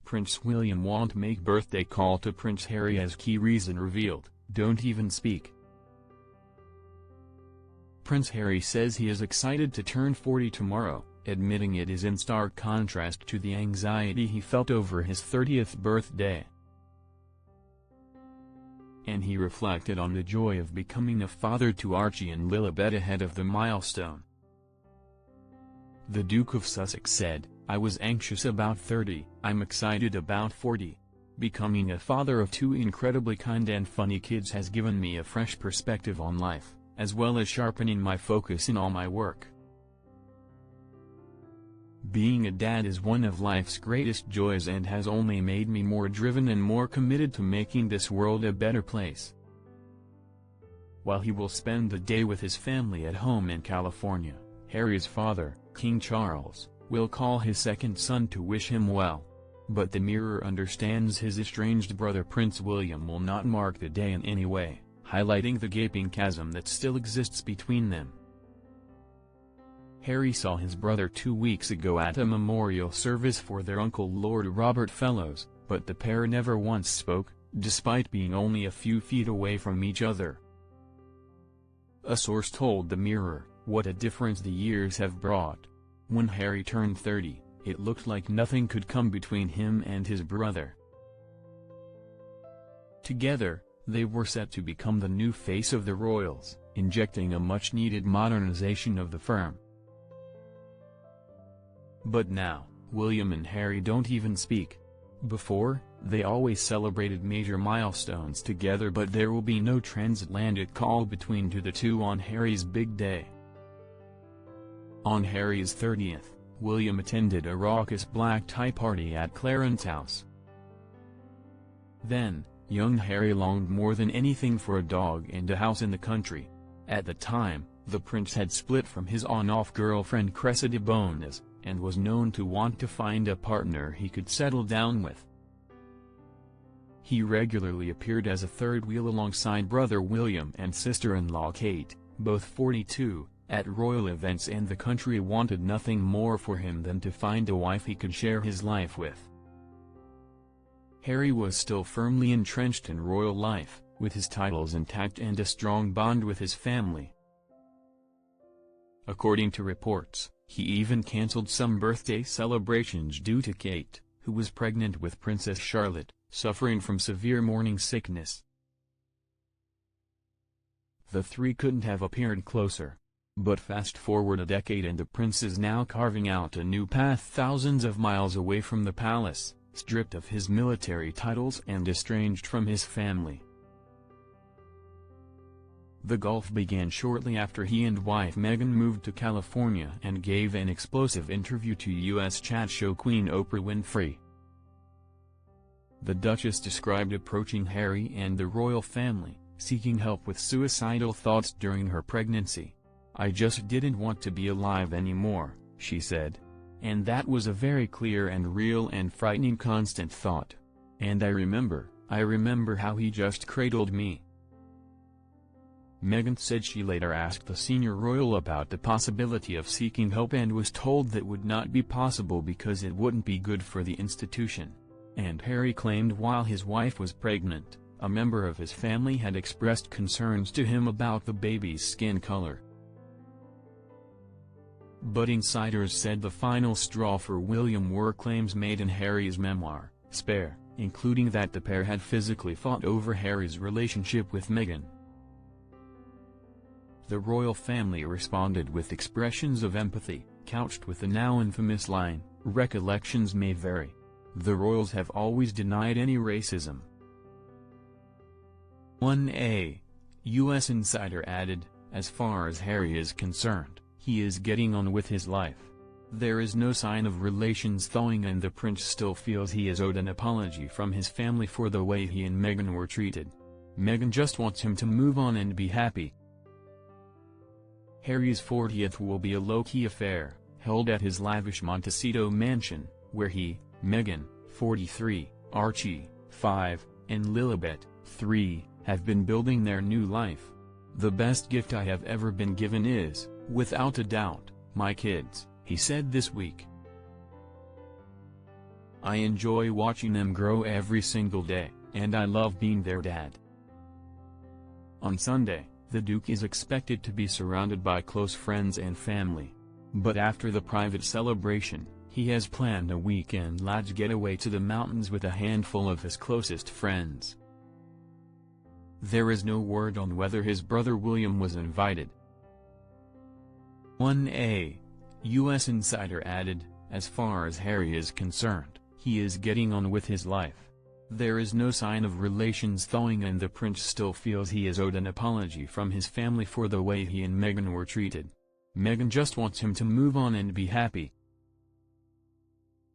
Prince William won't make birthday call to Prince Harry as key reason revealed, don't even speak. Prince Harry says he is excited to turn 40 tomorrow, admitting it is in stark contrast to the anxiety he felt over his 30th birthday. And he reflected on the joy of becoming a father to Archie and Lilibet ahead of the milestone. The Duke of Sussex said, "I was anxious about 30, I'm excited about 40. Becoming a father of two incredibly kind and funny kids has given me a fresh perspective on life, as well as sharpening my focus in all my work. Being a dad is one of life's greatest joys and has only made me more driven and more committed to making this world a better place." While he will spend the day with his family at home in California, Harry's father, King Charles, will call his second son to wish him well. But the Mirror understands his estranged brother Prince William will not mark the day in any way, highlighting the gaping chasm that still exists between them. Harry saw his brother 2 weeks ago at a memorial service for their uncle Lord Robert Fellows, but the pair never once spoke, despite being only a few feet away from each other. A source told the Mirror, "What a difference the years have brought. When Harry turned 30, it looked like nothing could come between him and his brother." Together, they were set to become the new face of the Royals, injecting a much-needed modernization of the firm. But now, William and Harry don't even speak. Before, they always celebrated major milestones together, but there will be no transatlantic call between the two on Harry's big day. On Harry's 30th, William attended a raucous black-tie party at Clarence House. Then, young Harry longed more than anything for a dog and a house in the country. At the time, the prince had split from his on-off girlfriend Cressida Bonas, and was known to want to find a partner he could settle down with. He regularly appeared as a third wheel alongside brother William and sister-in-law Kate, both 42, at royal events, and the country wanted nothing more for him than to find a wife he could share his life with. Harry was still firmly entrenched in royal life, with his titles intact and a strong bond with his family. According to reports, he even cancelled some birthday celebrations due to Kate, who was pregnant with Princess Charlotte, suffering from severe morning sickness. The three couldn't have appeared closer. But fast forward a decade and the prince is now carving out a new path thousands of miles away from the palace, stripped of his military titles and estranged from his family. The gulf began shortly after he and wife Meghan moved to California and gave an explosive interview to U.S. chat show Queen Oprah Winfrey. The Duchess described approaching Harry and the royal family, seeking help with suicidal thoughts during her pregnancy. "I just didn't want to be alive anymore," she said. And that was a very clear and real and frightening constant thought. And I remember how he just cradled me. Meghan said she later asked the senior royal about the possibility of seeking help and was told that would not be possible because it wouldn't be good for the institution. And Harry claimed while his wife was pregnant, a member of his family had expressed concerns to him about the baby's skin color. But insiders said the final straw for William were claims made in Harry's memoir, Spare, including that the pair had physically fought over Harry's relationship with Meghan. The royal family responded with expressions of empathy, couched with the now infamous line, "Recollections may vary. The royals have always denied any racism." 1A. U.S. insider added, "As far as Harry is concerned, he is getting on with his life. There is no sign of relations thawing and the prince still feels he is owed an apology from his family for the way he and Meghan were treated. Meghan just wants him to move on and be happy." Harry's 40th will be a low-key affair, held at his lavish Montecito mansion, where he, Meghan, 43, Archie, 5, and Lilibet, 3, have been building their new life. "The best gift I have ever been given is, without a doubt, my kids," he said this week. I enjoy watching them grow every single day, and I love being their dad. On Sunday, the Duke is expected to be surrounded by close friends and family. But after the private celebration, he has planned a weekend large getaway to the mountains with a handful of his closest friends. There is no word on whether his brother William was invited. 1A. U.S. Insider added, as far as Harry is concerned, he is getting on with his life. There is no sign of relations thawing, and the prince still feels he is owed an apology from his family for the way he and Meghan were treated. Meghan just wants him to move on and be happy.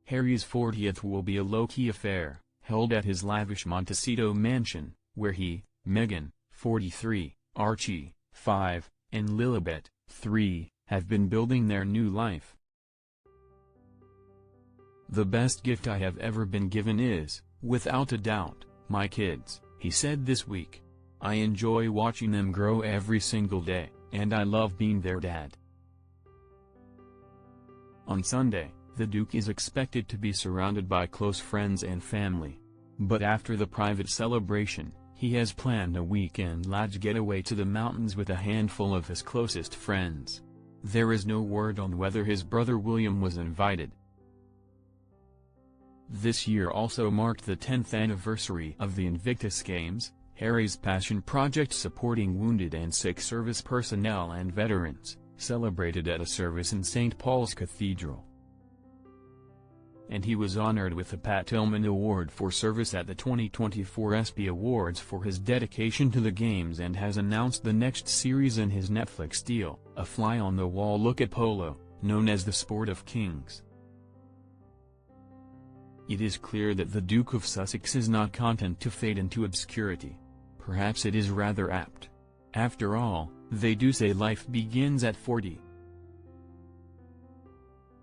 Harry's 40th will be a low-key affair, held at his lavish Montecito mansion, where he, Meghan, 43, Archie, 5, and Lilibet, 3, have been building their new life. The best gift I have ever been given is, without a doubt, my kids, he said this week. I enjoy watching them grow every single day, and I love being their dad. On Sunday, the Duke is expected to be surrounded by close friends and family. But after the private celebration, he has planned a weekend large getaway to the mountains with a handful of his closest friends. There is no word on whether his brother William was invited. This year also marked the 10th anniversary of the Invictus Games, Harry's passion project supporting wounded and sick service personnel and veterans, celebrated at a service in St. Paul's Cathedral. And he was honored with the Pat Tillman Award for Service at the 2024 ESPY Awards for his dedication to the Games, and has announced the next series in his Netflix deal, a fly-on-the-wall look at polo, known as the Sport of Kings. It is clear that the Duke of Sussex is not content to fade into obscurity. Perhaps it is rather apt. After all, they do say life begins at 40.